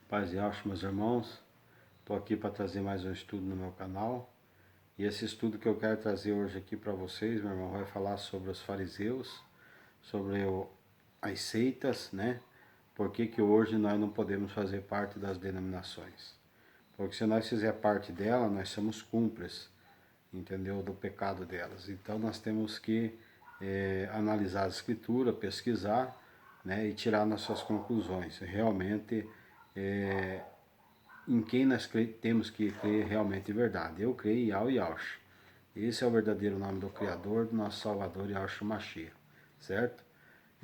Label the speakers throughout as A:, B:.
A: Paz e Yahshua, meus irmãos. Estou aqui para trazer mais um estudo no meu canal. E esse estudo que eu quero trazer hoje aqui para vocês, meu irmão, vai falar sobre os fariseus, sobre as seitas, né? Por que hoje nós não podemos fazer parte das denominações? Porque se nós fizer parte dela, nós somos cúmplices, entendeu? Do pecado delas. Então nós temos que analisar a escritura, pesquisar, né? E tirar nossas conclusões. Realmente em quem nós temos que crer realmente de verdade. Eu creio em Yahweh Yahshua. Esse é o verdadeiro nome do Criador, do nosso Salvador, Yahshua Mashiach, certo?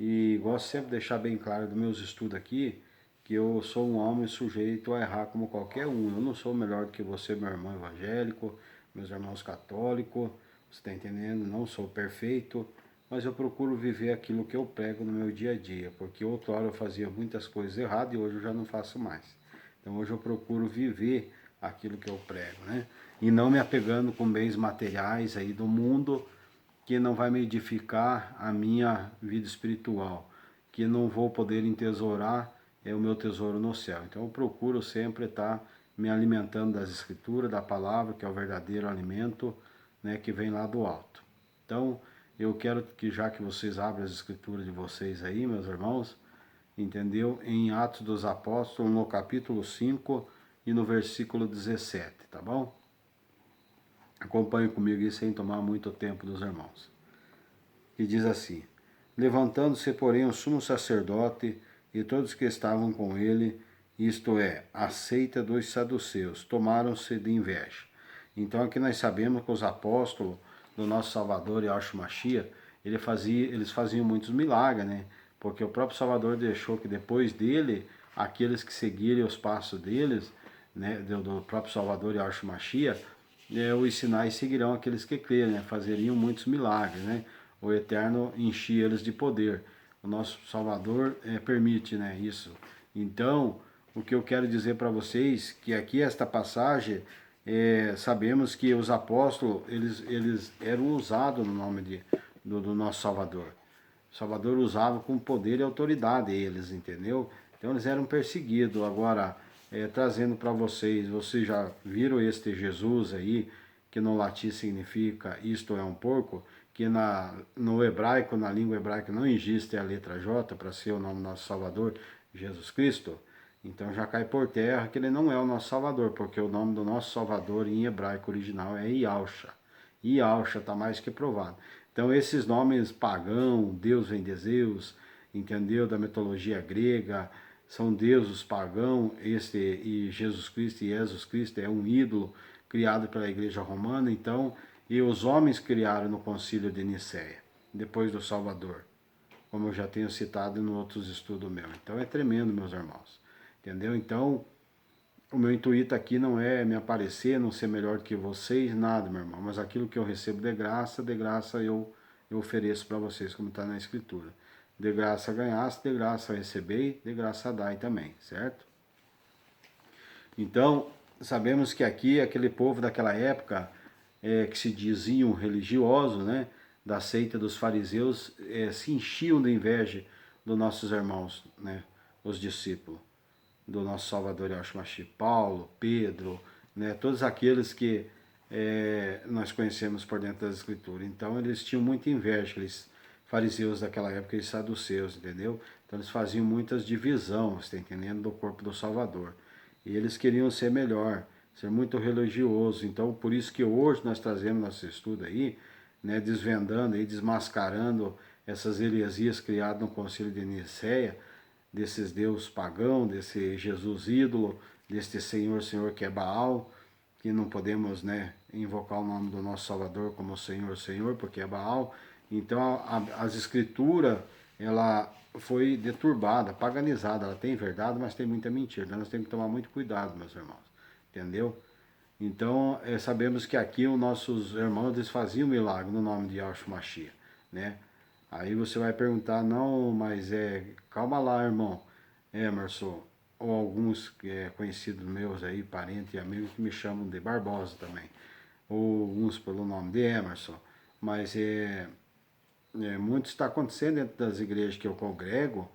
A: E gosto sempre de deixar bem claro dos meus estudos aqui, que eu sou um homem sujeito a errar como qualquer um. Eu não sou melhor do que você, meu irmão evangélico, meus irmãos católicos, você está entendendo? Não sou perfeito, mas eu procuro viver aquilo que eu prego no meu dia a dia, porque outrora eu fazia muitas coisas erradas e hoje eu já não faço mais. Então hoje eu procuro viver aquilo que eu prego, né? E não me apegando com bens materiais aí do mundo, que não vai me edificar a minha vida espiritual, que não vou poder entesourar o meu tesouro no céu. Então eu procuro sempre estar me alimentando das escrituras, da palavra, que é o verdadeiro alimento, né, que vem lá do alto. Então eu quero que, já que vocês abrem as escrituras de vocês aí, meus irmãos, entendeu? Em Atos dos Apóstolos, no capítulo 5 e no versículo 17, tá bom? Acompanhe comigo aí sem tomar muito tempo dos irmãos. E diz assim: levantando-se, porém, o sumo sacerdote e todos que estavam com ele, isto é, a seita dos saduceus, tomaram-se de inveja. Então aqui nós sabemos que os apóstolos do nosso Salvador, Yahshua Mashiach, eles faziam muitos milagres, né? Porque o próprio Salvador deixou que depois dele, aqueles que seguirem os passos deles, né, do próprio Salvador Yahshua Mashiach, os sinais seguirão aqueles que crerem, né? Fazeriam muitos milagres, né? O Eterno enchia eles de poder. O nosso Salvador permite, né, isso. Então, o que eu quero dizer para vocês, que aqui esta passagem, sabemos que os apóstolos, eles eram usados no nome do nosso Salvador. O Salvador usava com poder e autoridade eles, entendeu? Então eles eram perseguidos. Agora, trazendo para vocês já viram este Jesus aí, que no latim significa isto é um porco, que no hebraico, na língua hebraica, não existe a letra J para ser o nome do nosso Salvador, Jesus Cristo. Então já cai por terra que ele não é o nosso Salvador, porque o nome do nosso Salvador em hebraico original é Yahshua. Yahshua está mais que provado. Então esses nomes pagão, Deus vem de Zeus, entendeu? Da mitologia grega, são deuses pagão, e Jesus Cristo é um ídolo criado pela igreja romana, então, e os homens criaram no concílio de Nicéia, depois do Salvador, como eu já tenho citado em outros estudos meus. Então é tremendo, meus irmãos, entendeu? Então, o meu intuito aqui não é me aparecer, não ser melhor que vocês, nada, meu irmão, mas aquilo que eu recebo de graça eu ofereço para vocês, como está na Escritura. De graça ganhaste, de graça recebei, de graça dai também, certo? Então, sabemos que aqui, aquele povo daquela época, que se diziam religiosos, né, da seita dos fariseus, se enchiam de inveja dos nossos irmãos, né, os discípulos do nosso Salvador Yahshua Mashiach, Paulo, Pedro, né, todos aqueles que nós conhecemos por dentro das Escrituras. Então eles tinham muita inveja, aqueles fariseus daquela época, e saduceus, entendeu? Então eles faziam muitas divisões, está entendendo, do corpo do Salvador. E eles queriam ser melhor, ser muito religioso. Então por isso que hoje nós trazemos nosso estudo aí, né, desvendando e desmascarando essas heresias criadas no Concílio de Nicéia, desses deuses pagão, desse Jesus ídolo, deste Senhor que é Baal, que não podemos, né, invocar o nome do nosso Salvador como Senhor, porque é Baal. Então as escrituras, ela foi deturbada, paganizada, ela tem verdade, mas tem muita mentira. Então nós temos que tomar muito cuidado, meus irmãos, entendeu? Então sabemos que aqui os nossos irmãos, eles faziam milagre no nome de Yahshua Mashiach, né? Aí você vai perguntar, não, mas calma lá, irmão, Emerson, ou alguns conhecidos meus aí, parentes e amigos, que me chamam de Barbosa também, ou uns pelo nome de Emerson, mas muito está acontecendo dentro das igrejas que eu congrego,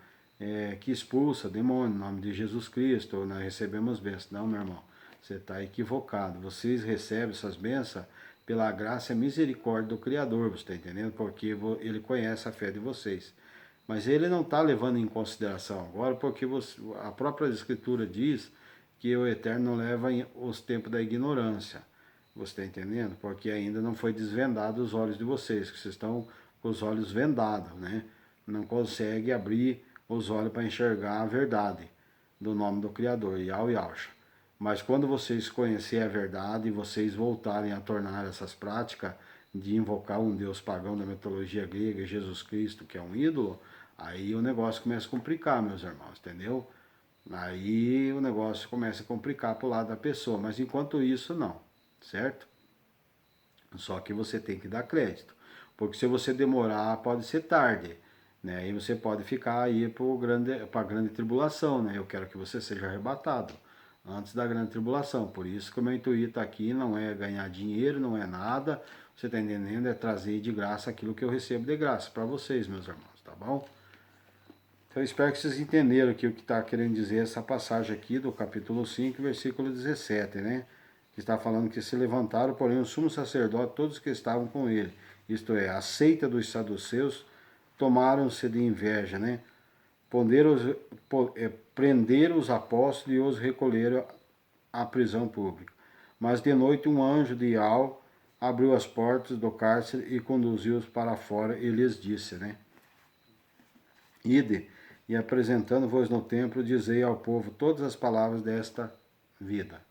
A: que expulsa demônio, no nome de Jesus Cristo, nós recebemos bênçãos. Não, meu irmão, você está equivocado. Vocês recebem essas bênçãos pela graça e misericórdia do Criador, você está entendendo? Porque ele conhece a fé de vocês. Mas ele não está levando em consideração agora, porque a própria Escritura diz que o Eterno não leva os tempos da ignorância. Você está entendendo? Porque ainda não foi desvendado os olhos de vocês, que vocês estão com os olhos vendados, né? Não consegue abrir os olhos para enxergar a verdade do nome do Criador, Yahweh Yahshua. Mas quando vocês conhecerem a verdade e vocês voltarem a tornar essas práticas de invocar um Deus pagão da mitologia grega, Jesus Cristo, que é um ídolo, aí o negócio começa a complicar, meus irmãos, entendeu? Aí o negócio começa a complicar para o lado da pessoa, mas enquanto isso não, certo? Só que você tem que dar crédito, porque se você demorar pode ser tarde, né? Aí você pode ficar aí para a grande tribulação, né? Eu quero que você seja arrebatado antes da grande tribulação, por isso que o meu intuito aqui não é ganhar dinheiro, não é nada, você está entendendo? É trazer de graça aquilo que eu recebo de graça para vocês, meus irmãos, tá bom? Então eu espero que vocês entenderam aqui o que está querendo dizer essa passagem aqui do capítulo 5, versículo 17, né? Que está falando que se levantaram, porém, o sumo sacerdote, todos que estavam com ele, isto é, a seita dos saduceus, tomaram-se de inveja, né? Prenderam os apóstolos e os recolheram à prisão pública. Mas de noite um anjo de Al abriu as portas do cárcere e conduziu-os para fora e lhes disse, né? Ide, e apresentando-vos no templo, dizei ao povo todas as palavras desta vida.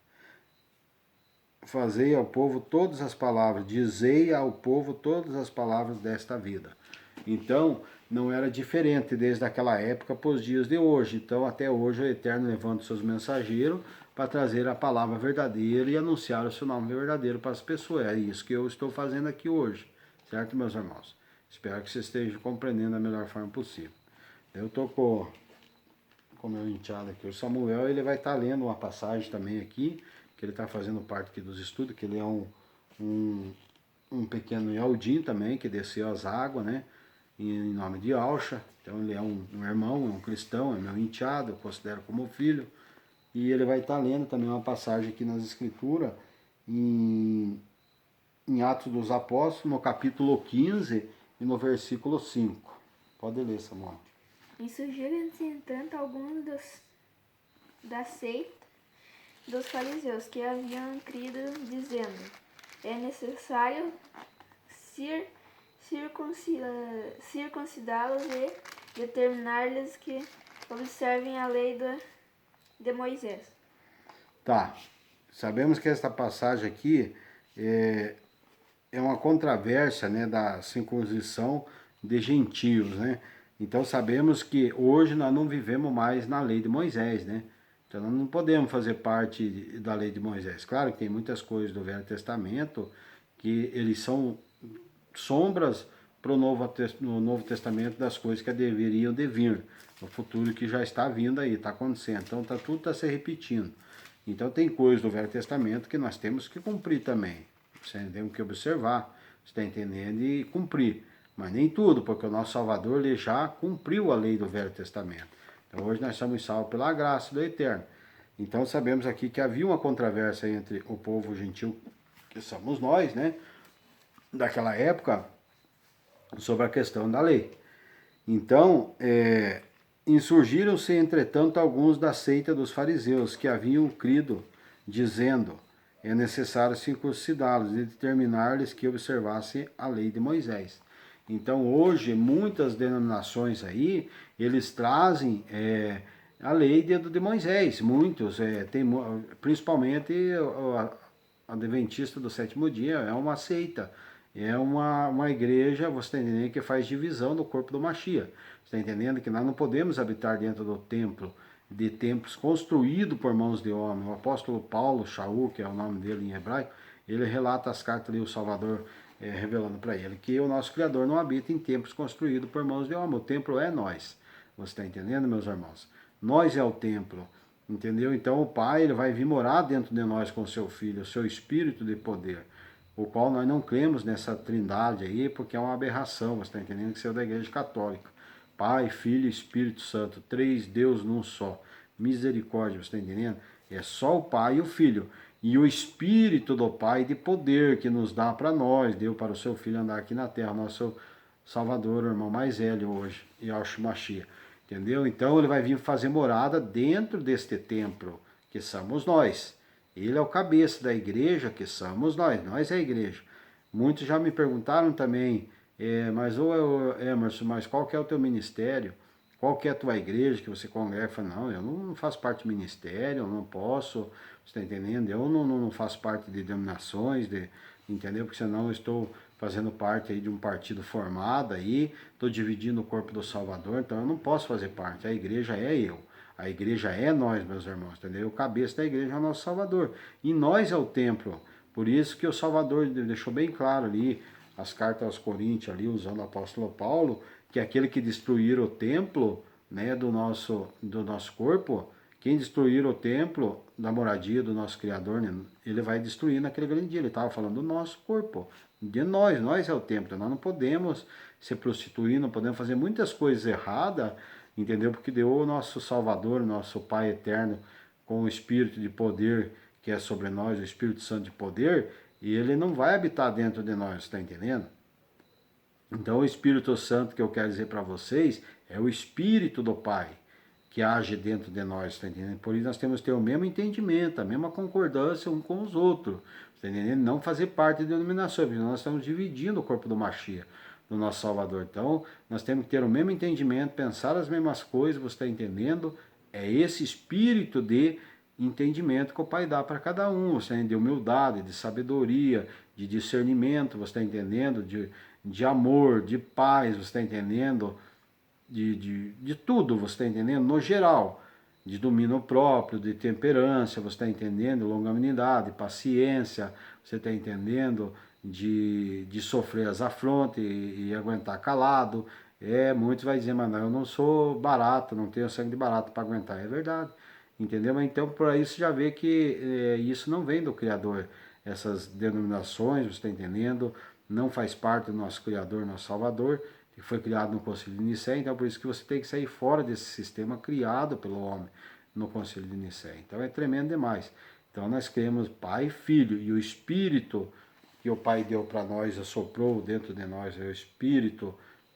A: Fazei ao povo todas as palavras, dizei ao povo todas as palavras desta vida. Então, não era diferente desde aquela época para os dias de hoje. Então, até hoje, o Eterno levanta os seus mensageiros para trazer a palavra verdadeira e anunciar o seu nome verdadeiro para as pessoas. É isso que eu estou fazendo aqui hoje, certo, meus irmãos? Espero que vocês estejam compreendendo da melhor forma possível. Eu estou com o meu enteado aqui, o Samuel, ele vai estar lendo uma passagem também aqui, que ele está fazendo parte aqui dos estudos, que ele é um pequeno Yaldim também, que desceu as águas, né, em nome de Alcha. Então ele é um irmão, é um cristão, é meu enteado, eu considero como filho, e ele vai estar lendo também uma passagem aqui nas Escrituras, em Atos dos Apóstolos, no capítulo 15 e no versículo 5. Pode ler, Samuel.
B: Insurgiram-se, entretanto, alguns da seita dos fariseus que haviam crido, dizendo: é necessário circuncidá-los e determinar-lhes que observem a lei de Moisés.
A: Tá, sabemos que esta passagem aqui é uma controvérsia, né, da circuncisão de gentios, né? Então sabemos que hoje nós não vivemos mais na lei de Moisés, né? Então nós não podemos fazer parte da lei de Moisés. Claro que tem muitas coisas do Velho Testamento que eles são sombras para no Novo Testamento das coisas que deveriam de vir, no futuro que já está vindo aí, está acontecendo. Então tudo está se repetindo. Então tem coisas do Velho Testamento que nós temos que cumprir também. Você tem que observar, você está entendendo, e cumprir. Mas nem tudo, porque o nosso Salvador ele já cumpriu a lei do Velho Testamento. Então hoje nós somos salvos pela graça do Eterno. Então sabemos aqui que havia uma controvérsia entre o povo gentil, que somos nós, né, daquela época, sobre a questão da lei. Então, insurgiram-se, entretanto, alguns da seita dos fariseus, que haviam crido, dizendo: é necessário circuncidá-los e determinar-lhes que observassem a lei de Moisés. Então, hoje, muitas denominações aí, eles trazem a lei de Moisés. Muitos, principalmente a Adventista do Sétimo Dia, é uma seita. É uma igreja, você está entendendo, que faz divisão do corpo do Mashiach. Você está entendendo que nós não podemos habitar dentro do templo, de templos construídos por mãos de homem. O apóstolo Paulo, Shaul, que é o nome dele em hebraico, ele relata as cartas ali, o Salvador revelando para ele que o nosso Criador não habita em templos construídos por mãos de homem. O templo é nós. Você está entendendo, meus irmãos? Nós é o templo. Entendeu? Então o Pai ele vai vir morar dentro de nós com o seu Filho, o seu Espírito de poder, o qual nós não cremos nessa trindade aí, porque é uma aberração, você está entendendo, que isso é da Igreja Católica. Pai, Filho e Espírito Santo, 3 Deus num só. Misericórdia, você está entendendo? É só o Pai e o Filho. E o Espírito do Pai de poder que nos dá para nós, deu para o seu Filho andar aqui na terra, nosso Salvador, o irmão mais velho hoje, Yahshua Mashiach. Entendeu? Então ele vai vir fazer morada dentro deste templo, que somos nós. Ele é o cabeça da igreja, que somos nós é a igreja. Muitos já me perguntaram também, mas Emerson, mas qual que é o teu ministério? Qual que é a tua igreja que você congrega? Eu falo, não, eu não faço parte do ministério, eu não posso, você está entendendo? Eu não faço parte de denominações, entendeu? Porque senão eu estou fazendo parte aí de um partido formado aí, estou dividindo o corpo do Salvador, então eu não posso fazer parte, a igreja é eu. A igreja é nós, meus irmãos, entendeu? O cabeça da igreja é o nosso Salvador. E nós é o templo. Por isso que o Salvador deixou bem claro ali, as cartas aos Coríntios ali, usando o apóstolo Paulo, que aquele que destruir o templo, né, do nosso corpo, quem destruir o templo da moradia do nosso Criador, né, ele vai destruir naquele grande dia. Ele estava falando do nosso corpo, de nós é o templo. Nós não podemos se prostituir, não podemos fazer muitas coisas erradas, entendeu? Porque deu o nosso Salvador, nosso Pai eterno, com o Espírito de poder que é sobre nós, o Espírito Santo de poder, e ele não vai habitar dentro de nós, está entendendo? Então o Espírito Santo que eu quero dizer para vocês é o Espírito do Pai que age dentro de nós, está entendendo? Por isso nós temos que ter o mesmo entendimento, a mesma concordância um com os outros, está entendendo? Não fazer parte de denominações, porque nós estamos dividindo o corpo do Mashiach, do nosso Salvador. Então nós temos que ter o mesmo entendimento, pensar as mesmas coisas, você está entendendo? É esse espírito de entendimento que o Pai dá para cada um, você entende? De humildade, de sabedoria, de discernimento, você está entendendo? De amor, de paz, você está entendendo? De tudo, você está entendendo? No geral, de domínio próprio, de temperança, você está entendendo? Longanimidade, paciência, você está entendendo? De sofrer as afrontas e aguentar calado. Muitos vai dizer, mas não, eu não sou barato, não tenho sangue de barato para aguentar. É verdade, entendeu? Mas então, por aí você já vê que isso não vem do Criador. Essas denominações, você está entendendo? Não faz parte do nosso Criador, nosso Salvador, que foi criado no Concílio de Nicéia, então por isso que você tem que sair fora desse sistema criado pelo homem no Concílio de Nicéia. Então é tremendo demais. Então nós cremos Pai, Filho e o Espírito que o Pai deu para nós, assoprou dentro de nós, é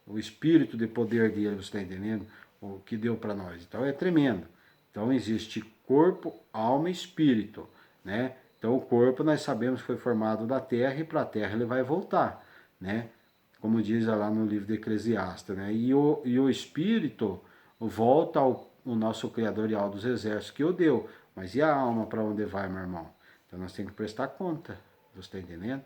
A: o Espírito de poder dele, você está entendendo? O que deu para nós. Então é tremendo. Então existe corpo, alma e espírito, né? Então o corpo nós sabemos que foi formado da terra e para a terra ele vai voltar, né? Como diz lá no livro de Eclesiastes, né? E o espírito volta ao nosso Criador e ao dos exércitos que o deu. Mas e a alma para onde vai, meu irmão? Então nós temos que prestar conta, você está entendendo?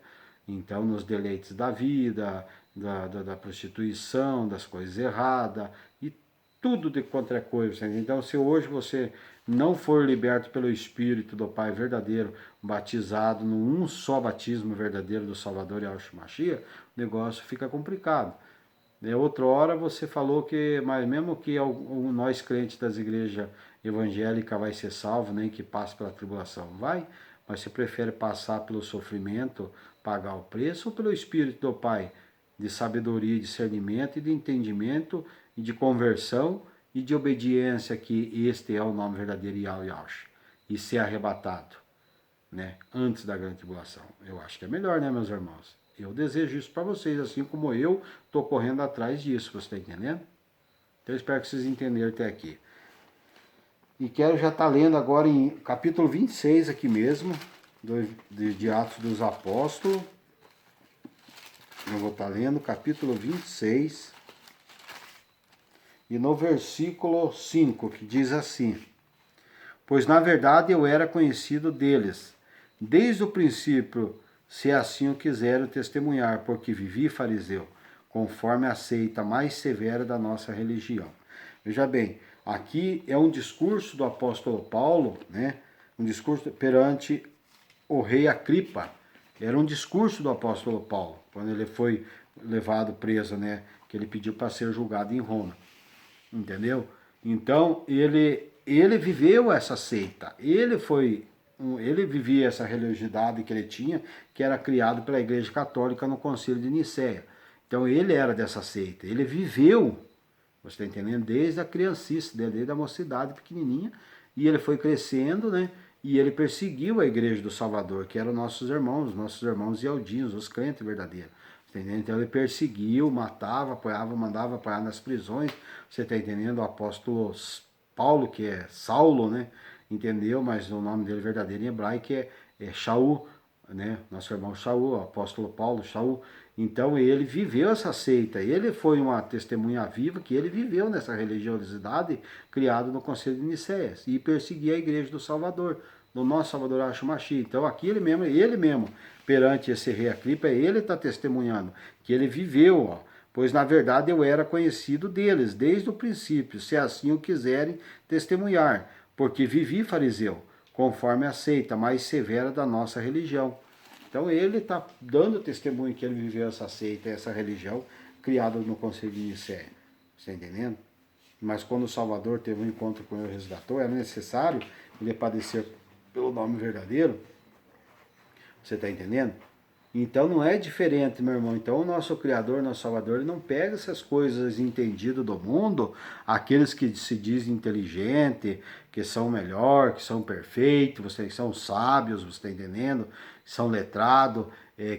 A: Então nos deleites da vida, da prostituição, das coisas erradas e tudo de contra coisa. Então se hoje você não for liberto pelo Espírito do Pai verdadeiro, batizado num só batismo verdadeiro do Salvador Yahshua Mashiach, o negócio fica complicado. Outra hora você falou que, mas mesmo que nós crentes das igrejas evangélicas vai ser salvo, nem que passe pela tribulação, vai, mas você prefere passar pelo sofrimento, pagar o preço, ou pelo Espírito do Pai, de sabedoria, discernimento e de entendimento e de conversão e de obediência, que este é o nome verdadeiro Yahshua, e ser arrebatado, né, antes da grande tribulação. Eu acho que é melhor, né, meus irmãos? Eu desejo isso para vocês, assim como eu estou correndo atrás disso, você está entendendo? Então eu espero que vocês entenderam até aqui. E quero já estar lendo agora em capítulo 26 aqui mesmo, de Atos dos Apóstolos. Eu vou estar lendo capítulo 26. E no versículo 5, que diz assim: pois na verdade eu era conhecido deles, desde o princípio, se assim o quiseram testemunhar, porque vivi fariseu, conforme a seita mais severa da nossa religião. Veja bem, aqui é um discurso do apóstolo Paulo, né? Um discurso perante o rei Agripa. Era um discurso do apóstolo Paulo, quando ele foi levado preso, né? Que ele pediu para ser julgado em Roma. Entendeu? Então, ele viveu essa seita. Ele vivia essa religiosidade que ele tinha, que era criado pela Igreja Católica no Concílio de Nicéia. Então, ele era dessa seita. Ele viveu, Você está entendendo? Desde a criancice dele, desde a mocidade pequenininha, e ele foi crescendo, né? E ele perseguiu a igreja do Salvador, que eram nossos irmãos ialdinos, os crentes verdadeiros. Entendeu? Então ele perseguiu, matava, apoiava, mandava apoiar nas prisões. Você está entendendo? O apóstolo Paulo, que é Saulo, né? Entendeu? Mas o nome dele verdadeiro em hebraico é Shaul, né? Nosso irmão Shaul, o apóstolo Paulo, Shaul. Então ele viveu essa seita, ele foi uma testemunha viva que ele viveu nessa religiosidade criada no Concílio de Nicéias e perseguia a igreja do Salvador, do nosso Salvador Yahshua Mashiach. Então aqui ele mesmo, perante esse rei Agripa, ele está testemunhando que ele viveu, ó, pois na verdade eu era conhecido deles desde o princípio, se assim o quiserem testemunhar, porque vivi fariseu, conforme a seita mais severa da nossa religião. Então ele está dando testemunho que ele viveu essa seita, essa religião criada no Concílio de Nicéia. Você está entendendo? Mas quando o Salvador teve um encontro com o resgator, era necessário ele padecer pelo nome verdadeiro. Você está entendendo? Então não é diferente, meu irmão. Então o nosso Criador, nosso Salvador, ele não pega essas coisas entendidas do mundo, aqueles que se dizem inteligentes, que são melhor, que são perfeitos, vocês são sábios, você está entendendo? São letrados,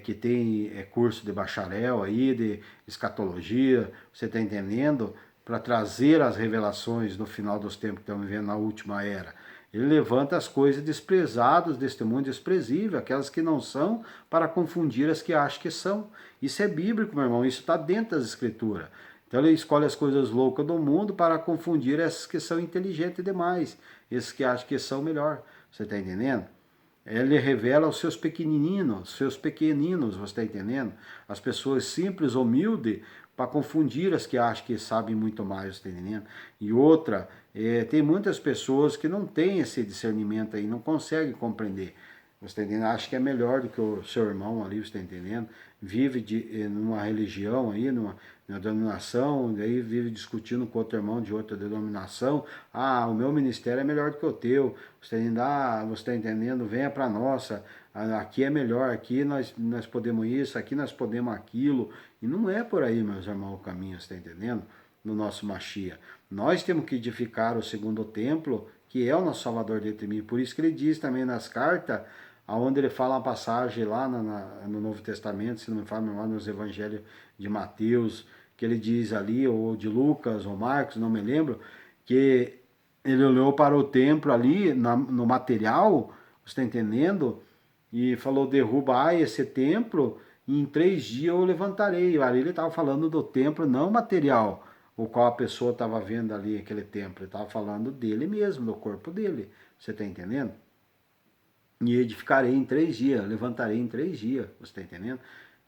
A: que tem curso de bacharel aí, de escatologia, você está entendendo? Para trazer as revelações no final dos tempos que estamos vivendo na última era. Ele levanta as coisas desprezadas deste mundo desprezível, aquelas que não são, para confundir as que acham que são. Isso é bíblico, meu irmão, isso está dentro das escrituras. Então ele escolhe as coisas loucas do mundo para confundir essas que são inteligentes demais, esses que acham que são melhor. Você está entendendo? Ele revela aos seus pequeninos, você está entendendo? As pessoas simples, humildes, para confundir as que acham que sabem muito mais, você está entendendo? E outra, tem muitas pessoas que não têm esse discernimento aí, não conseguem compreender. Você está entendendo? Acha que é melhor do que o seu irmão ali, você está entendendo? Vive numa religião aí, numa denominação, daí vive discutindo com outro irmão de outra denominação. Ah, o meu ministério é melhor do que o teu. Você está entendendo? Ah, você está entendendo? Venha para a nossa. Aqui é melhor, aqui nós podemos isso, aqui nós podemos aquilo. E não é por aí, meus irmãos, o caminho, você está entendendo? No nosso Mashiach. Nós temos que edificar o segundo templo, que é o nosso Salvador dentre mim. Por isso que ele diz também nas cartas, onde ele fala uma passagem lá no Novo Testamento, se não me falo, lá nos Evangelhos de Mateus, que ele diz ali, ou de Lucas, ou Marcos, não me lembro, que ele olhou para o templo ali, no material, você está entendendo? E falou, derrubai esse templo, e em 3 dias eu levantarei. Ali ele estava falando do templo não material, o qual a pessoa estava vendo ali, aquele templo. Ele estava falando dele mesmo, do corpo dele. Você está entendendo? E edificarei em 3 dias, levantarei em 3 dias. Você está entendendo?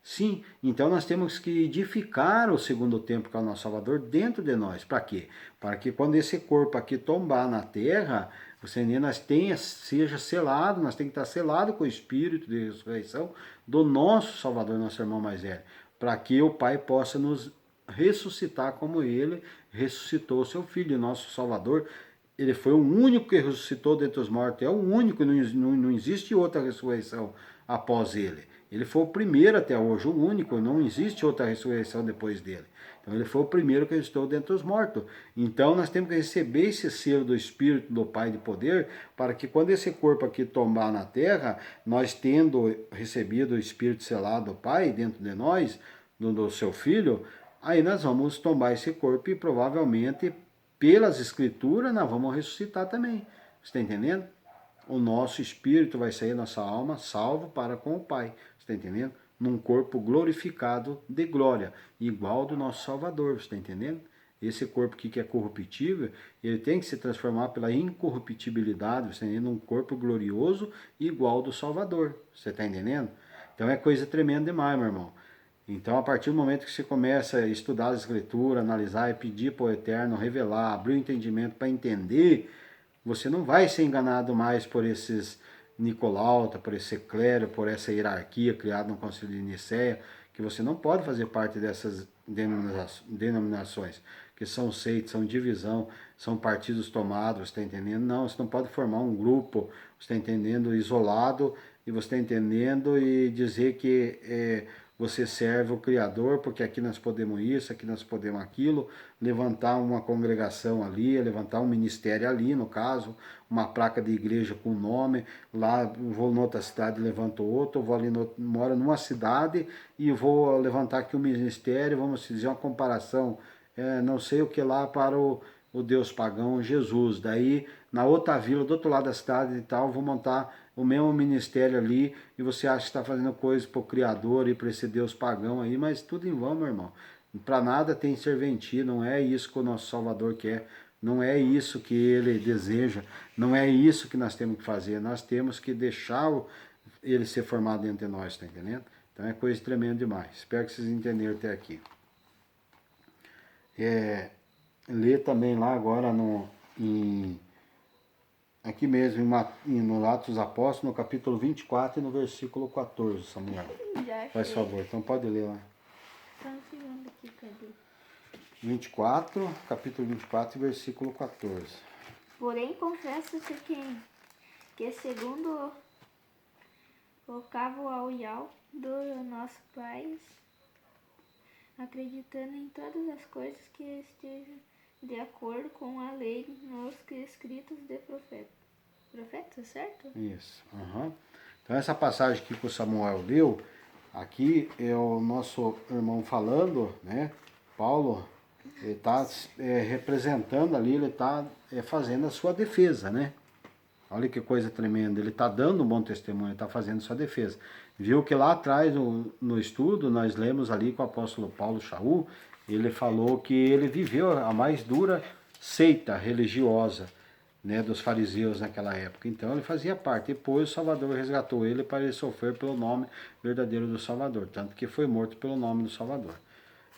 A: Sim, então nós temos que edificar o segundo templo, que é o nosso Salvador, dentro de nós. Para quê? Para que quando esse corpo aqui tombar na terra, você nós seja selado, nós temos que estar selado com o Espírito de ressurreição do nosso Salvador, nosso irmão mais velho, para que o Pai possa nos ressuscitar como Ele ressuscitou o seu Filho, nosso Salvador. Ele foi o único que ressuscitou dentre os mortos, é o único, não existe outra ressurreição após Ele. Ele foi o primeiro até hoje, o único, não existe outra ressurreição depois dele. Então ele foi o primeiro que ressuscitou dentre os mortos. Então nós temos que receber esse selo do Espírito do Pai de poder, para que quando esse corpo aqui tombar na terra, nós tendo recebido o Espírito selado do Pai dentro de nós, do seu Filho, aí nós vamos tombar esse corpo e provavelmente, pelas Escrituras, nós vamos ressuscitar também. Você está entendendo? O nosso espírito vai sair, nossa alma, salvo para com o Pai. Você está entendendo? Num corpo glorificado de glória, igual do nosso Salvador. Você está entendendo? Esse corpo aqui que é corruptível, ele tem que se transformar pela incorruptibilidade, você está entendendo? Num corpo glorioso igual do Salvador. Você está entendendo? Então é coisa tremenda demais, meu irmão. Então, a partir do momento que você começa a estudar a Escritura, analisar e pedir para o Eterno revelar, abrir o entendimento para entender, você não vai ser enganado mais por esses Nicolauta, por esse clero, por essa hierarquia criada no Concílio de Nicéia, que você não pode fazer parte dessas denominações, que são seitas, são divisão, são partidos tomados, você está entendendo? Não, você não pode formar um grupo, você está entendendo, isolado, e você está entendendo e dizer que você serve o Criador, porque aqui nós podemos isso, aqui nós podemos aquilo, levantar uma congregação ali, levantar um ministério ali, no caso, uma placa de igreja com nome, lá vou noutra cidade, levanto outro, vou ali, moro numa cidade e vou levantar aqui um ministério, vamos dizer uma comparação, não sei o que lá para o Deus pagão Jesus. Daí, na outra vila, do outro lado da cidade e tal, vou montar o mesmo ministério ali, e você acha que está fazendo coisa para o Criador e para esse Deus pagão aí, mas tudo em vão, meu irmão. Para nada tem serventia, não é isso que o nosso Salvador quer, não é isso que ele deseja, não é isso que nós temos que fazer, nós temos que deixar ele ser formado entre nós, tá entendendo? Então é coisa tremenda demais. Espero que vocês entenderam até aqui. Ler também lá agora aqui mesmo, no Atos dos Apóstolos, no capítulo 24 e no versículo 14, Samuel. Faz favor, então pode ler lá.
B: Só um segundo aqui, cadê?
A: 24, capítulo 24, versículo 14.
B: Porém, confesso-te que segundo o cavo ao Iau do nosso Pai, acreditando em todas as coisas que estejam de acordo com a lei nos escritos de profeta. Profeta, certo?
A: Isso. Uhum. Então essa passagem aqui que o Samuel leu, aqui é o nosso irmão falando, né? Paulo, ele está representando ali, ele está fazendo a sua defesa, né? Olha que coisa tremenda, ele está dando um bom testemunho, ele está fazendo sua defesa. Viu que lá atrás, no estudo, nós lemos ali com o apóstolo Paulo Shaul, ele falou que ele viveu a mais dura seita religiosa, né, dos fariseus naquela época. Então ele fazia parte. Depois o Salvador resgatou ele para ele sofrer pelo nome verdadeiro do Salvador, tanto que foi morto pelo nome do Salvador.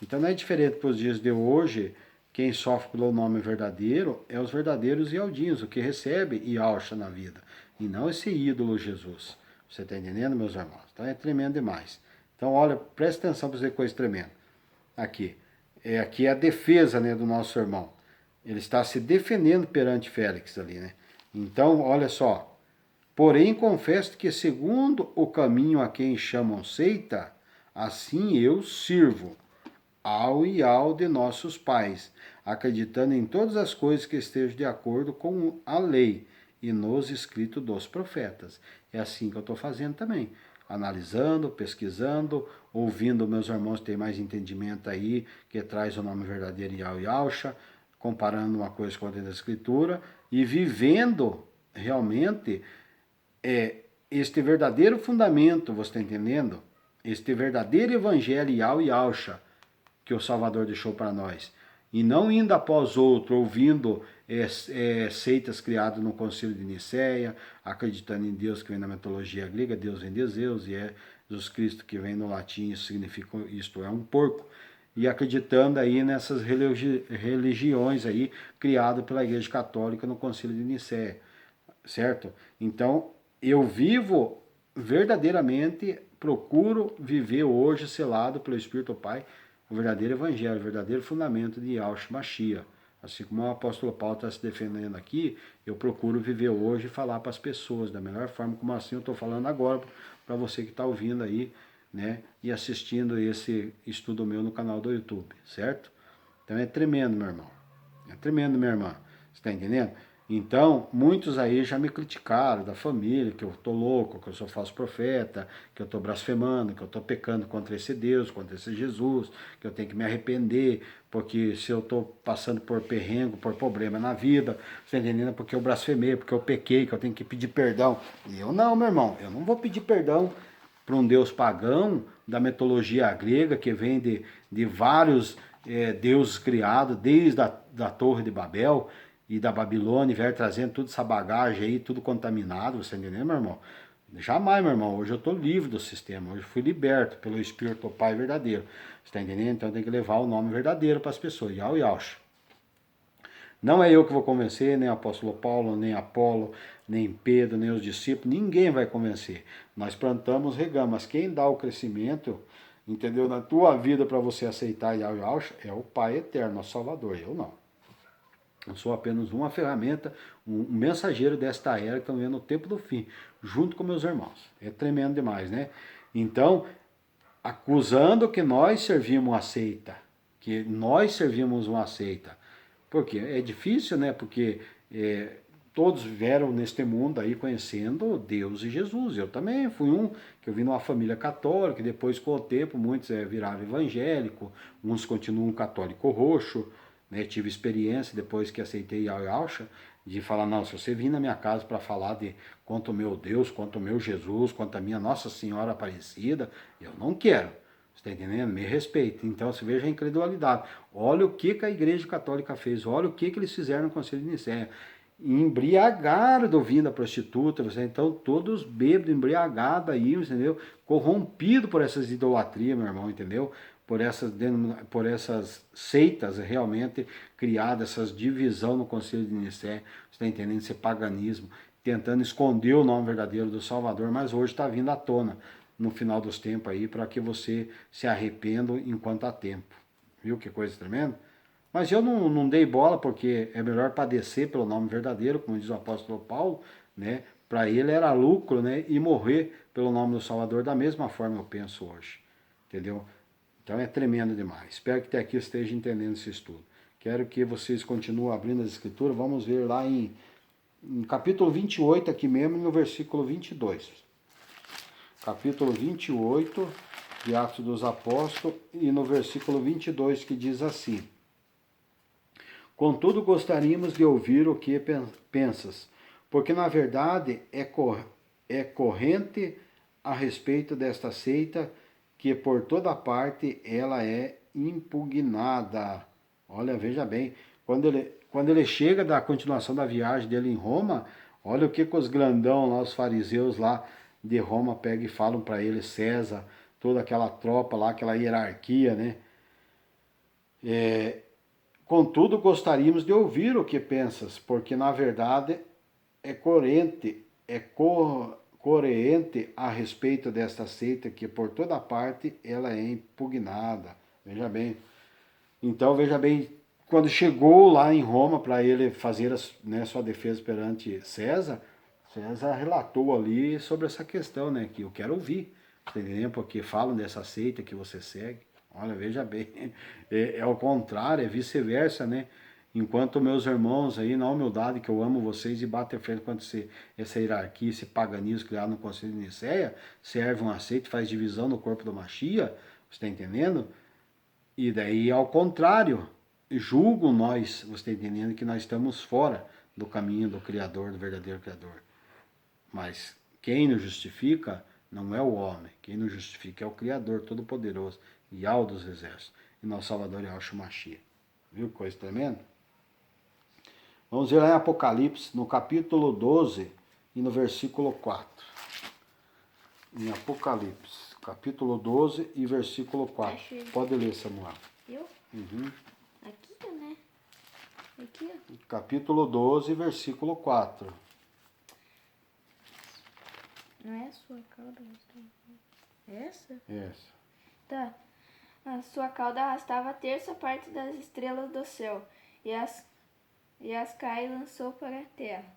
A: Então não é diferente para os dias de hoje. Quem sofre pelo nome verdadeiro é os verdadeiros Ialdinhos, o que recebe e acha na vida, e não esse ídolo Jesus. Você está entendendo, meus irmãos? Então é tremendo demais. Então olha, presta atenção para ver coisa tremenda. Aqui é a defesa, né, do nosso irmão. Ele está se defendendo perante Félix ali, né? Então, olha só. Porém, confesso que segundo o caminho a quem chamam seita, assim eu sirvo ao e ao de nossos pais, acreditando em todas as coisas que estejam de acordo com a lei e nos escritos dos profetas. É assim que eu estou fazendo também. Analisando, pesquisando, ouvindo meus irmãos que têm mais entendimento aí, que traz o nome verdadeiro Yau Yausha, comparando uma coisa com a da Escritura e vivendo realmente este verdadeiro fundamento, você está entendendo? Este verdadeiro evangelho Yau Yausha que o Salvador deixou para nós. E não indo após outro, ouvindo seitas criadas no Concílio de Nicéia, acreditando em Deus que vem na mitologia grega, Deus vem de Zeus, e é Jesus Cristo que vem no latim, isso significa, isto é um porco, e acreditando aí nessas religiões aí criadas pela Igreja Católica no Concílio de Nicéia, certo? Então, eu vivo verdadeiramente, procuro viver hoje selado pelo Espírito Pai, o verdadeiro evangelho, o verdadeiro fundamento de Yahshua Mashiach. Assim como o apóstolo Paulo está se defendendo aqui, eu procuro viver hoje e falar para as pessoas da melhor forma, como assim eu estou falando agora para você que está ouvindo aí, né, e assistindo esse estudo meu no canal do YouTube, certo? Então é tremendo, meu irmão. É tremendo, minha irmã. Você está entendendo? Então, muitos aí já me criticaram da família, que eu tô louco, que eu sou falso profeta, que eu tô blasfemando, que eu tô pecando contra esse Deus, contra esse Jesus, que eu tenho que me arrepender, porque se eu tô passando por perrengue, por problema na vida, você tá entendendo? Porque eu blasfemei, porque eu pequei, que eu tenho que pedir perdão. E eu não, meu irmão, eu não vou pedir perdão para um Deus pagão, da mitologia grega, que vem de vários deuses criados, desde da Torre de Babel, e da Babilônia, e vier trazendo toda essa bagagem aí, tudo contaminado, você entendeu, meu irmão? Jamais, meu irmão, hoje eu estou livre do sistema, hoje eu fui liberto pelo Espírito do Pai verdadeiro, você está entendendo? Então tem que levar o nome verdadeiro para as pessoas, Yau Yausha. Não é eu que vou convencer, nem o apóstolo Paulo, nem Apolo, nem Pedro, nem os discípulos, ninguém vai convencer. Nós plantamos, regamos, mas quem dá o crescimento, entendeu, na tua vida para você aceitar Yau Yausha é o Pai Eterno, nosso Salvador, eu não. Eu sou apenas uma ferramenta, um mensageiro desta era que estão vendo o tempo do fim, junto com meus irmãos. É tremendo demais, né? Então, acusando que nós servimos uma seita, que nós servimos uma seita. Porque é difícil, né? Porque todos vieram neste mundo aí conhecendo Deus e Jesus. Eu também fui que eu vim numa família católica, e depois com o tempo muitos viraram evangélico, uns continuam católico roxo, né? Tive experiência depois que aceitei a Yalcha, de falar, não, se você vir na minha casa para falar de quanto o meu Deus, quanto o meu Jesus, quanto a minha Nossa Senhora Aparecida, eu não quero. Você está entendendo? Me respeita. Então, você veja a incredulidade. Olha o que a Igreja Católica fez. Olha o que eles fizeram no Concílio de Nicéia. Embriagaram do vinho da prostituta. Então, todos bêbados, embriagados aí, entendeu? Corrompido por essas idolatrias, meu irmão, entendeu? Por essas seitas realmente criadas, essas divisão no Concílio de Nicéia. Você está entendendo? Esse paganismo. Tentando esconder o nome verdadeiro do Salvador, mas hoje está vindo à tona no final dos tempos aí, para que você se arrependa enquanto há tempo. Viu que coisa tremenda? Mas eu não dei bola, porque é melhor padecer pelo nome verdadeiro, como diz o apóstolo Paulo, né? Para ele era lucro, né? E morrer pelo nome do Salvador, da mesma forma eu penso hoje. Entendeu? Então é tremendo demais. Espero que até aqui esteja entendendo esse estudo. Quero que vocês continuem abrindo as escrituras. Vamos ver lá em capítulo 28, aqui mesmo, no versículo 22. Capítulo 28 de Atos dos Apóstolos, e no versículo 22, que diz assim: Contudo, gostaríamos de ouvir o que pensas, porque na verdade é corrente a respeito desta seita, que por toda parte ela é impugnada. Olha, veja bem, quando ele chega da continuação da viagem dele em Roma, olha o que os grandão lá, os fariseus lá de Roma pegam e falam para ele, César, toda aquela tropa lá, aquela hierarquia, né? Contudo, gostaríamos de ouvir o que pensas, porque na verdade é coerente a respeito desta seita, que por toda parte ela é impugnada. Veja bem. Então, veja bem, quando chegou lá em Roma para ele fazer sua defesa perante César, César relatou ali sobre essa questão, né? Que eu quero ouvir, entendeu? Porque falam dessa seita que você segue. Olha, veja bem, é ao contrário, é vice-versa, né? Enquanto meus irmãos aí, na humildade que eu amo vocês e batem frente contra essa hierarquia, esse paganismo criado no Concílio de Nicéia, serve uma seita, faz divisão no corpo do Machia, você está entendendo? E daí, ao contrário, julgam nós, você está entendendo, que nós estamos fora do caminho do Criador, do verdadeiro Criador. Mas quem nos justifica não é o homem, quem nos justifica é o Criador Todo-Poderoso, Yahweh dos Exércitos, e nosso Salvador Yahshua Mashiach. Viu que coisa tremenda? Vamos ver lá em Apocalipse, no capítulo 12 e no versículo 4. Em Apocalipse, capítulo 12 e versículo 4.
B: Achei.
A: Pode ler, Samuel.
B: Eu?
A: Uhum.
B: Aqui, né? Aqui, ó.
A: Capítulo 12, versículo 4.
B: Não é a sua cauda? Essa?
A: Essa.
B: Tá. A sua cauda arrastava a terça parte das estrelas do céu, e as cai lançou para a terra.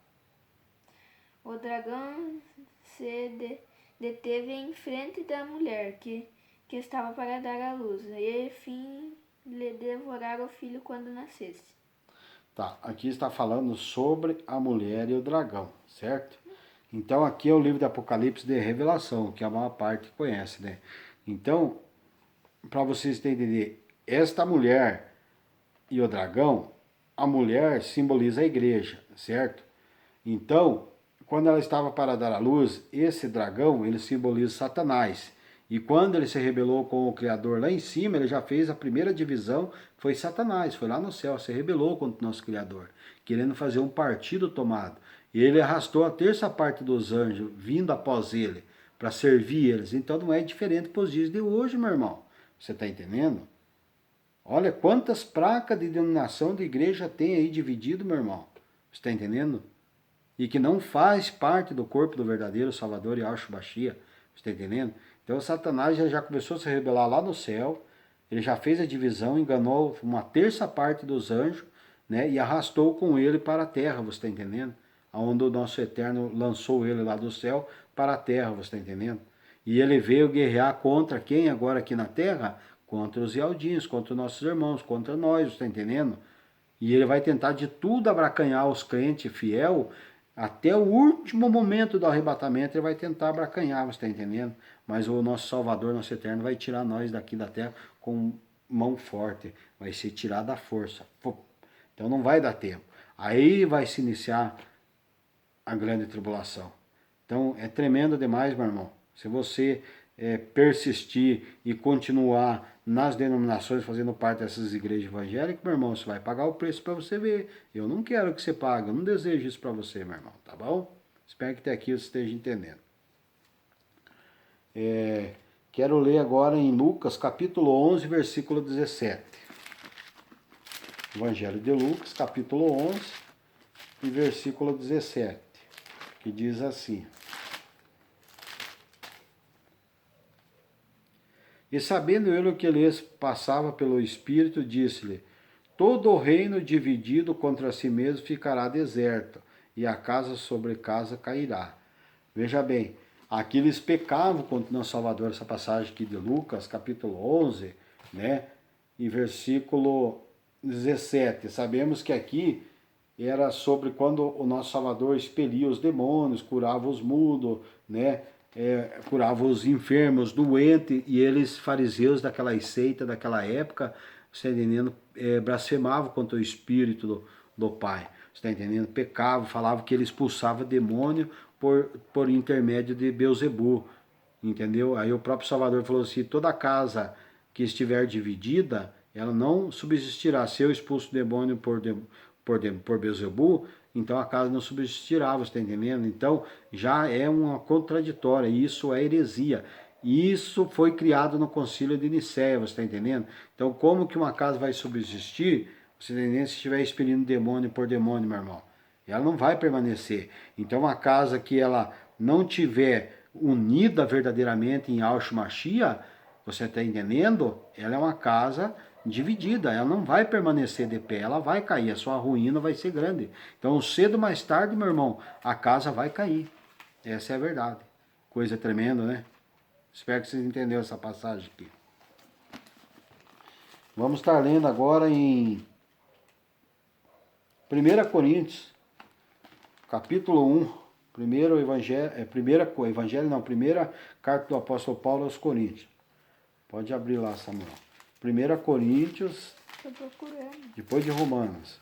B: O dragão se deteve em frente da mulher, que estava para dar à luz, e enfim lhe devorar o filho quando nascesse.
A: Tá, aqui está falando sobre a mulher e o dragão, certo? Então aqui é o livro de Apocalipse de Revelação, que a maior parte conhece, né? Então, para vocês entenderem, esta mulher e o dragão, a mulher simboliza a igreja, certo? Então, quando ela estava para dar à luz, esse dragão, ele simboliza Satanás. E quando ele se rebelou com o Criador lá em cima, ele já fez a primeira divisão, foi Satanás, foi lá no céu, se rebelou contra o nosso Criador, querendo fazer um partido tomado. E ele arrastou a terça parte dos anjos, vindo após ele, para servir eles. Então não é diferente para os dias de hoje, meu irmão. Você está entendendo? Olha quantas placas de denominação de igreja tem aí dividido, meu irmão. Você está entendendo? E que não faz parte do corpo do verdadeiro Salvador Yahshua Mashiach. Você está entendendo? Então Satanás já começou a se rebelar lá no céu, ele já fez a divisão, enganou uma terça parte dos anjos, né, e arrastou com ele para a terra, você está entendendo? Onde o nosso Eterno lançou ele lá do céu para a terra, você está entendendo? E ele veio guerrear contra quem agora aqui na terra? Contra os Ialdins, contra os nossos irmãos, contra nós, está entendendo? E ele vai tentar de tudo abracanhar os crentes fiel, até o último momento do arrebatamento ele vai tentar abracanhar, você está entendendo? Mas o nosso Salvador, nosso Eterno, vai tirar nós daqui da terra com mão forte, vai ser tirado à força. Então não vai dar tempo. Aí vai se iniciar a grande tribulação. Então é tremendo demais, meu irmão. Se você persistir e continuar nas denominações, fazendo parte dessas igrejas evangélicas, meu irmão, você vai pagar o preço para você ver. Eu não quero que você pague, eu não desejo isso para você, meu irmão, tá bom? Espero que até aqui você esteja entendendo. Quero ler agora em Lucas, capítulo 11, versículo 17. Evangelho de Lucas, capítulo 11, e versículo 17, que diz assim: E sabendo ele o que lhes passava pelo Espírito, disse-lhe: Todo o reino dividido contra si mesmo ficará deserto, e a casa sobre casa cairá. Veja bem, aqui eles pecavam contra o nosso Salvador, essa passagem aqui de Lucas, capítulo 11, né? E versículo 17. Sabemos que aqui era sobre quando o nosso Salvador expelia os demônios, curava os mudos, né? Curava os enfermos, doentes, e eles, fariseus daquela seita, daquela época, você está entendendo, blasfemavam contra o Espírito do Pai, você está entendendo? Pecavam, falavam que ele expulsava demônio por intermédio de Beelzebú, entendeu? Aí o próprio Salvador falou assim: toda casa que estiver dividida, ela não subsistirá. Se eu expulso o demônio por Beelzebú, então a casa não subsistirá, você está entendendo? Então já é uma contraditória, isso é heresia. Isso foi criado no concílio de Nicéia, você está entendendo? Então como que uma casa vai subsistir, você está entendendo, se estiver expelindo demônio por demônio, meu irmão? Ela não vai permanecer. Então uma casa que ela não tiver unida verdadeiramente em Yahshua Mashiach, você está entendendo? Ela é uma casa dividida, ela não vai permanecer de pé, ela vai cair, a sua ruína vai ser grande. Então, cedo ou mais tarde, meu irmão, a casa vai cair. Essa é a verdade. Coisa tremenda, né? Espero que vocês entenderam essa passagem aqui. Vamos estar lendo agora em 1 Coríntios, capítulo 1. Primeira carta do apóstolo Paulo aos Coríntios. Pode abrir lá, Samuel. 1 Coríntios,
B: Tô procurando.
A: depois de Romanos.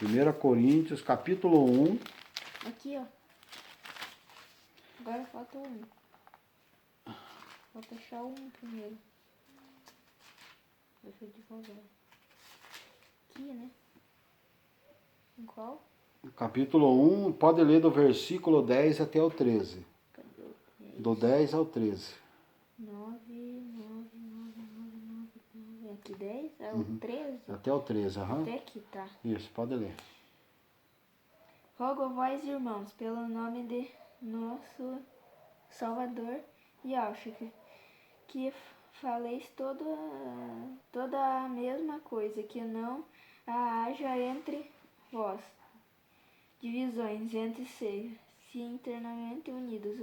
A: 1 Coríntios, capítulo 1.
B: Aqui, ó. Agora falta um. Vou fechar um primeiro. Deixa eu devagar. Aqui, né? Em qual?
A: Capítulo 1, pode ler do versículo 10 até o 13.
B: Cadê o 10?
A: Do 10 ao 13.
B: 9. Aqui 10? É o 13?
A: Até o 13, aham.
B: Até aqui, tá.
A: Isso, pode ler.
B: Rogo a vós, irmãos, pelo nome de nosso Salvador Yahshua, que faleis toda a mesma coisa, que não haja entre vós divisões, entre se internamente unidos,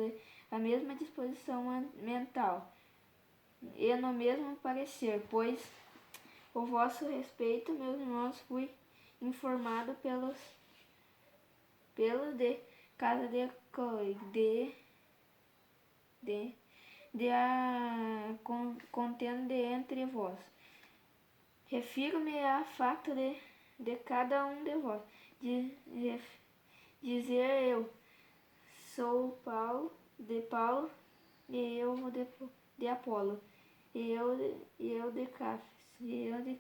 B: a mesma disposição mental e no mesmo parecer, pois o vosso respeito, meus irmãos, fui informado pelos de casa de a contenda entre vós. Refiro-me a facto de cada um de vós. Dizer eu, sou Paulo, e eu de Apolo, e eu de Cáfras, e eu de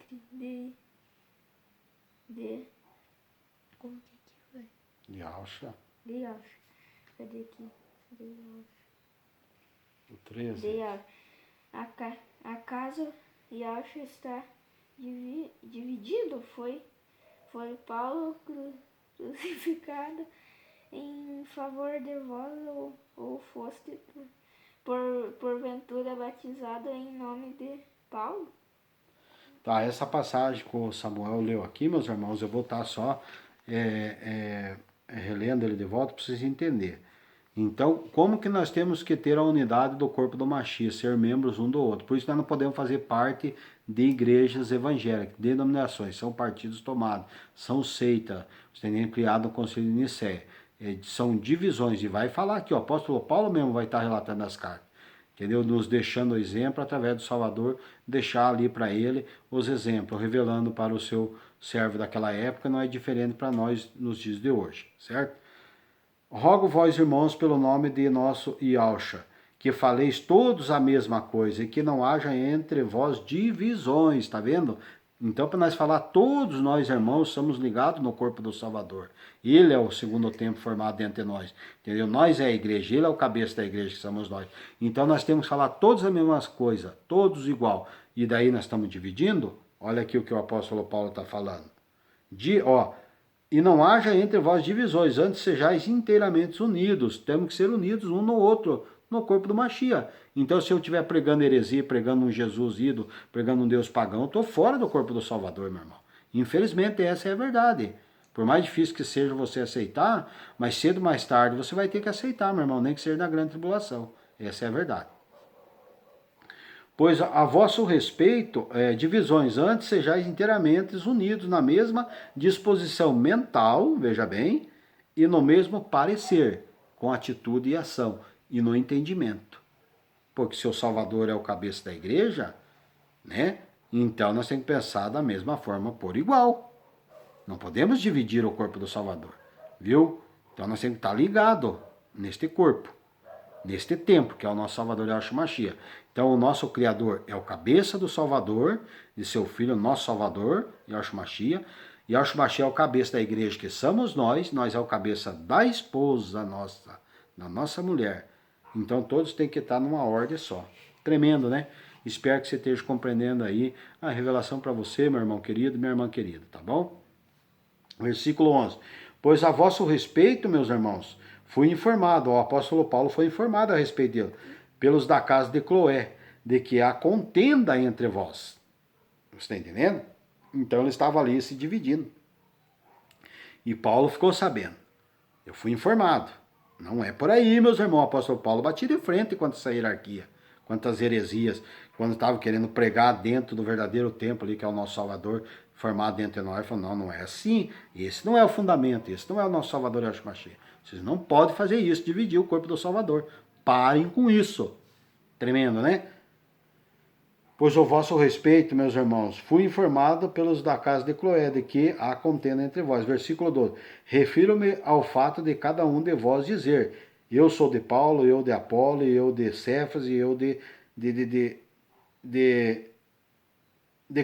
B: como que foi?
A: Yahshua,
B: De Yahshua. Cadê aqui? De Yahshua.
A: o 13.
B: De Yahshua. Acaso Yahshua está dividido? Foi Paulo crucificado em favor de vós, ou foste porventura batizado em nome de Paulo?
A: Tá, essa passagem que o Samuel leu aqui, meus irmãos, eu vou estar só relendo ele de volta para vocês entenderem. Então, como que nós temos que ter a unidade do corpo do Mashiach, ser membros um do outro? Por isso nós não podemos fazer parte de igrejas evangélicas, denominações, são partidos tomados, são seitas, entendeu? Criado no Conselho de Nicéia. São divisões, e vai falar aqui, o apóstolo Paulo mesmo vai estar relatando as cartas, entendeu? Nos deixando o exemplo através do Salvador, deixar ali para ele os exemplos, revelando para o seu servo daquela época, não é diferente para nós nos dias de hoje, certo? Rogo vós, irmãos, pelo nome de nosso Yahshua, que faleis todos a mesma coisa e que não haja entre vós divisões, tá vendo? Então, para nós falar, todos nós, irmãos, somos ligados no corpo do Salvador. Ele é o segundo templo formado entre nós, entendeu? Nós é a igreja, ele é o cabeça da igreja, que somos nós. Então, nós temos que falar todos a mesma coisa, todos igual. E daí nós estamos dividindo? Olha aqui o que o apóstolo Paulo está falando. E não haja entre vós divisões, antes sejais inteiramente unidos. Temos que ser unidos um no outro, no corpo do Mashiach. Então, se eu estiver pregando heresia, pregando um Jesus ídolo, pregando um Deus pagão, eu estou fora do corpo do Salvador, meu irmão. Infelizmente, essa é a verdade. Por mais difícil que seja você aceitar, mas cedo ou mais tarde você vai ter que aceitar, meu irmão, nem que seja na grande tribulação. Essa é a verdade. Pois a vosso respeito, divisões, antes sejais inteiramente unidos na mesma disposição mental, veja bem, e no mesmo parecer, com atitude e ação, e no entendimento. Porque se o Salvador é o cabeça da igreja, né? Então nós temos que pensar da mesma forma por igual. Não podemos dividir o corpo do Salvador, viu? Então nós temos que estar ligados neste corpo, neste tempo, que é o nosso Salvador Yahshua Mashiach. Então o nosso Criador é o cabeça do Salvador, de seu Filho, nosso Salvador, Yahshua Mashiach. Yahshua Mashiach é o cabeça da igreja, que somos nós é o cabeça da esposa nossa, da nossa mulher. Então todos têm que estar numa ordem só. Tremendo, né? Espero que você esteja compreendendo aí a revelação para você, meu irmão querido, minha irmã querida, tá bom? Versículo 11. Pois a vosso respeito, meus irmãos, fui informado, o apóstolo Paulo foi informado a respeito dele, pelos da casa de Cloé, de que há contenda entre vós. Você está entendendo? Então ele estava ali se dividindo. E Paulo ficou sabendo. Eu fui informado. Não é por aí, meus irmãos. O apóstolo Paulo batia de frente contra essa hierarquia, contra as heresias, quando estava querendo pregar dentro do verdadeiro templo ali, que é o nosso Salvador, formado dentro de nós. Ele falou, não é assim. Esse não é o fundamento, esse não é o nosso Salvador Yahshua Mashiach. Vocês não podem fazer isso, dividir o corpo do Salvador. Parem com isso. Tremendo, né? Pois o vosso respeito, meus irmãos, fui informado pelos da casa de Cloé, de que há contenda entre vós. Versículo 12. Refiro-me ao fato de cada um de vós dizer, eu sou de Paulo, eu de Apolo, eu de Cefas e eu de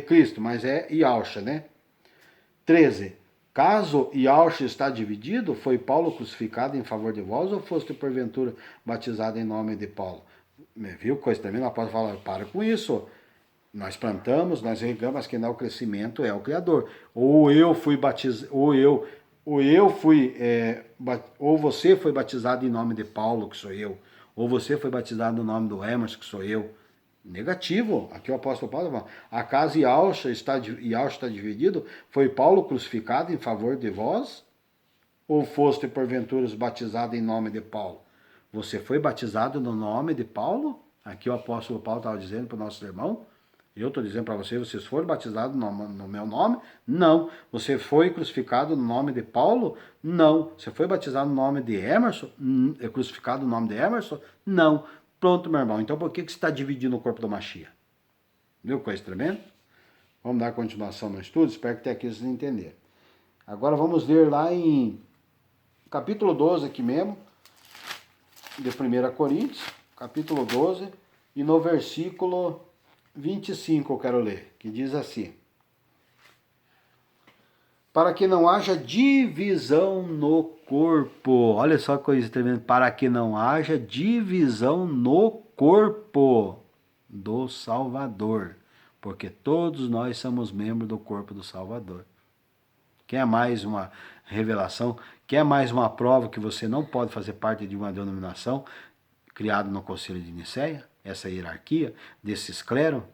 A: Cristo, mas é Yahshua, né? 13. Caso Yahshua está dividido, foi Paulo crucificado em favor de vós ou foste porventura batizado em nome de Paulo? Viu? Coisa também, não pode falar, para com isso. Nós plantamos, nós regamos, mas quem dá o crescimento é o Criador. Ou eu fui batizado, ou você foi batizado em nome de Paulo, que sou eu. Ou você foi batizado no nome do Emerson, que sou eu. Negativo. Aqui o apóstolo Paulo fala, acaso Yahshua está dividido? Foi Paulo crucificado em favor de vós? Ou foste porventura batizado em nome de Paulo? Você foi batizado no nome de Paulo? Aqui o apóstolo Paulo estava dizendo para o nosso irmão. Eu estou dizendo para vocês foram batizados no meu nome? Não. Você foi crucificado no nome de Paulo? Não. Você foi batizado no nome de Emerson? Crucificado no nome de Emerson? Não. Pronto, meu irmão. Então por que você está dividindo o corpo do Mashiach? Viu coisa tremenda? Vamos dar continuação no estudo? Espero que até aqui vocês entenderem. Agora vamos ler lá em capítulo 12 aqui mesmo, de 1 Coríntios, capítulo 12, e no versículo 25 eu quero ler, que diz assim: para que não haja divisão no corpo. Olha só que coisa tremenda. Para que não haja divisão no corpo do Salvador. Porque todos nós somos membros do corpo do Salvador. Quer mais uma revelação? Quer mais uma prova que você não pode fazer parte de uma denominação criada no Conselho de Nicéia? Essa hierarquia desse esclero?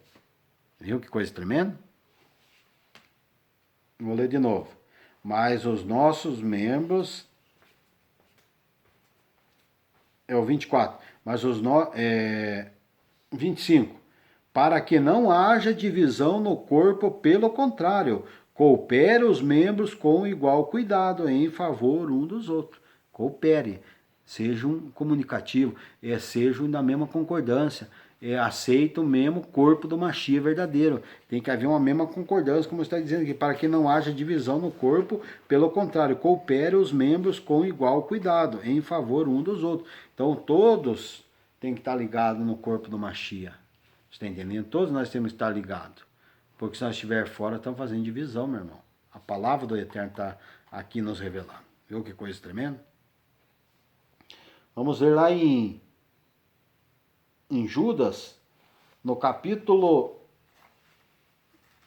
A: Viu que coisa tremenda? Vou ler de novo. Mas os nossos membros é o 24, mas 25. Para que não haja divisão no corpo, pelo contrário, coopere os membros com igual cuidado em favor um dos outros. Coopere, sejam comunicativos, sejam na mesma concordância, aceita o mesmo corpo do Mashiach verdadeiro. Tem que haver uma mesma concordância, como está dizendo aqui, para que não haja divisão no corpo, pelo contrário, coopere os membros com igual cuidado em favor um dos outros. Então todos têm que estar ligados no corpo do Mashiach. Você está entendendo? Todos nós temos que estar ligados. Porque se nós estivermos fora, estamos fazendo divisão, meu irmão. A palavra do Eterno está aqui nos revelando. Viu que coisa tremenda? Vamos ver lá em Judas, no capítulo...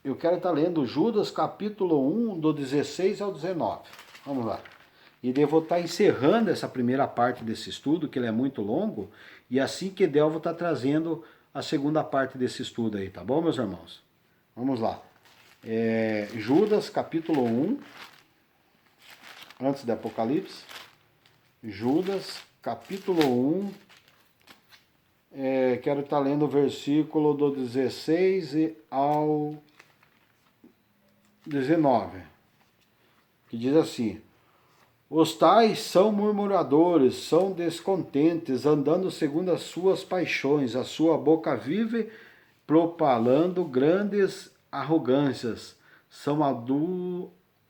A: Eu quero estar lendo Judas, capítulo 1, do 16 ao 19. Vamos lá. E devo estar encerrando essa primeira parte desse estudo, que ele é muito longo. E assim que der, eu vou estar trazendo a segunda parte desse estudo aí, tá bom, meus irmãos? Vamos lá. Judas, capítulo 1, antes do Apocalipse. Judas, capítulo 1, quero estar lendo o versículo do 16 ao 19, que diz assim: os tais são murmuradores, são descontentes, andando segundo as suas paixões, a sua boca vive propalando grandes arrogâncias, são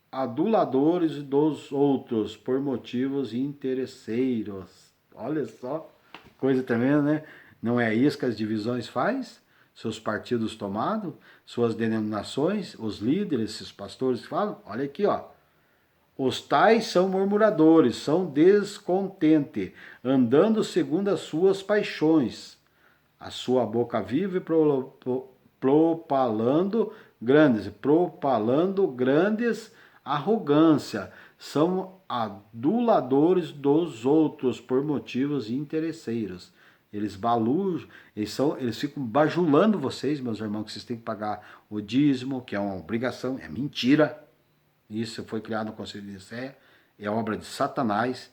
A: aduladores dos outros por motivos interesseiros. Olha só, coisa tremenda, né? Não é isso que as divisões faz? Seus partidos tomados, suas denominações, os líderes, esses pastores que falam, olha aqui, ó. Os tais são murmuradores, são descontentes, andando segundo as suas paixões. A sua boca vive propalando grandes arrogância. São aduladores dos outros por motivos interesseiros. Eles eles ficam bajulando vocês, meus irmãos, que vocês têm que pagar o dízimo, que é uma obrigação, é mentira. Isso foi criado no Conselho de Nicéia, é obra de Satanás,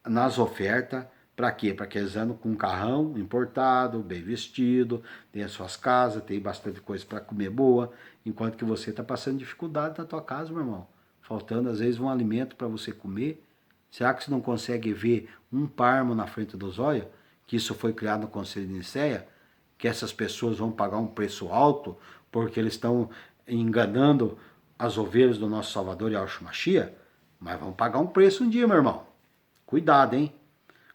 A: nas ofertas, para quê? Para que eles andem com um carrão importado, bem vestido, tem as suas casas, tem bastante coisa para comer boa, enquanto que você está passando dificuldade na tua casa, meu irmão. Faltando, às vezes, um alimento para você comer. Será que você não consegue ver um parmo na frente dos olhos? Que isso foi criado no Conselho de Nicéia? Que essas pessoas vão pagar um preço alto porque eles estão enganando as ovelhas do nosso Salvador Yahushua Mashiach, mas vão pagar um preço um dia, meu irmão. Cuidado, hein?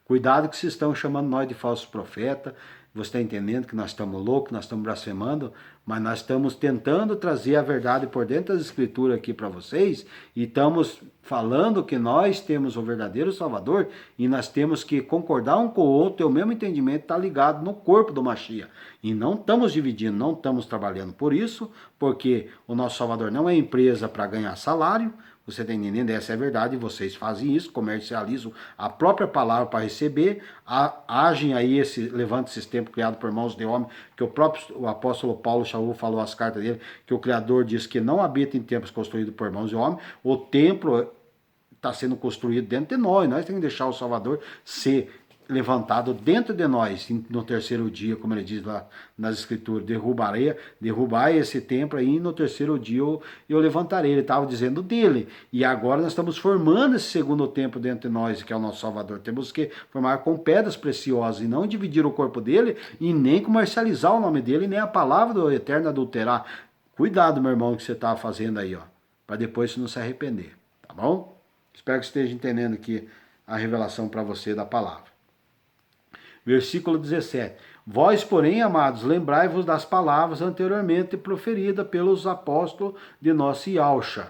A: Cuidado que vocês estão chamando nós de falsos profetas. Você está entendendo que nós estamos loucos, nós estamos blasfemando, mas nós estamos tentando trazer a verdade por dentro das escrituras aqui para vocês, e estamos falando que nós temos o verdadeiro Salvador, e nós temos que concordar um com o outro, ter o mesmo entendimento, está ligado no corpo do Mashiach. E não estamos dividindo, não estamos trabalhando por isso, porque o nosso Salvador não é empresa para ganhar salário. Você está entendendo? Essa é a verdade, vocês fazem isso, comercializam a própria palavra para receber, agem aí, levanta esse templo criado por mãos de homem, que o apóstolo Paulo Shaul falou as cartas dele, que o Criador diz que não habita em templos construídos por mãos de homem. O templo está sendo construído dentro de nós temos que deixar o Salvador ser levantado dentro de nós no terceiro dia, como ele diz lá nas escrituras, derrubai esse templo aí, e no terceiro dia eu levantarei. Ele estava dizendo dele, e agora nós estamos formando esse segundo templo dentro de nós, que é o nosso Salvador. Temos que formar com pedras preciosas, e não dividir o corpo dele, e nem comercializar o nome dele, nem a palavra do Eterno adulterar. Cuidado, meu irmão, que você está fazendo aí, ó, para depois você não se arrepender, tá bom? Espero que esteja entendendo aqui a revelação para você da palavra. Versículo 17. Vós, porém, amados, lembrai-vos das palavras anteriormente proferidas pelos apóstolos de nosso Yahushua.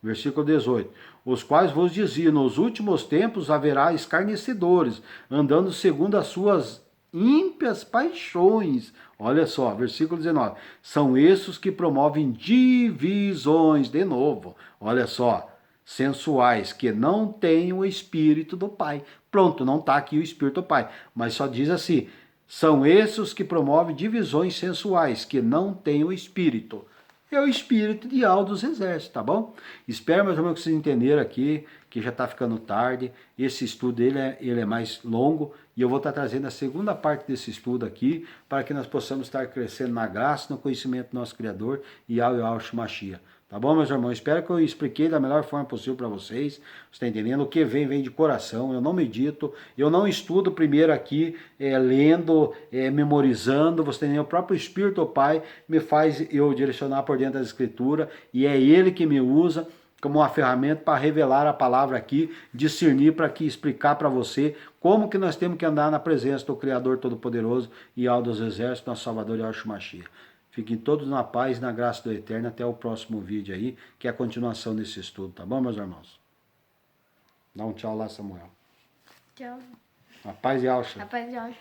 A: Versículo 18. Os quais vos diziam, nos últimos tempos haverá escarnecedores, andando segundo as suas ímpias paixões. Olha só, versículo 19. São esses que promovem divisões, de novo. Olha só. Sensuais, que não têm o Espírito do Pai. Pronto, não está aqui o Espírito do Pai, mas só diz assim, são esses que promovem divisões sensuais, que não têm o Espírito. É o Espírito de Yahweh dos Exércitos, tá bom? Espero, meus irmãos, que vocês entenderam aqui, que já está ficando tarde. Esse estudo ele é mais longo, E eu vou estar trazendo a segunda parte desse estudo aqui, para que nós possamos estar crescendo na graça, no conhecimento do nosso Criador, Yahshua Mashiach. Tá bom, meus irmãos? Espero que eu expliquei da melhor forma possível para vocês. Você está entendendo? O que vem, vem de coração. Eu não medito, eu não estudo primeiro aqui, lendo, memorizando. Você tem o próprio Espírito, o Pai, me faz eu direcionar por dentro da Escritura, e é Ele que me usa como uma ferramenta para revelar a palavra aqui, discernir para que explicar para você como que nós temos que andar na presença do Criador Todo-Poderoso e ao dos Exércitos, nosso Salvador Yahshua Mashiach. Fiquem todos na paz e na graça do Eterno. Até o próximo vídeo aí, que é a continuação desse estudo, tá bom, meus irmãos? Dá um tchau lá, Samuel.
B: Tchau.
A: A paz de Yahshua.
B: A paz de Yahshua.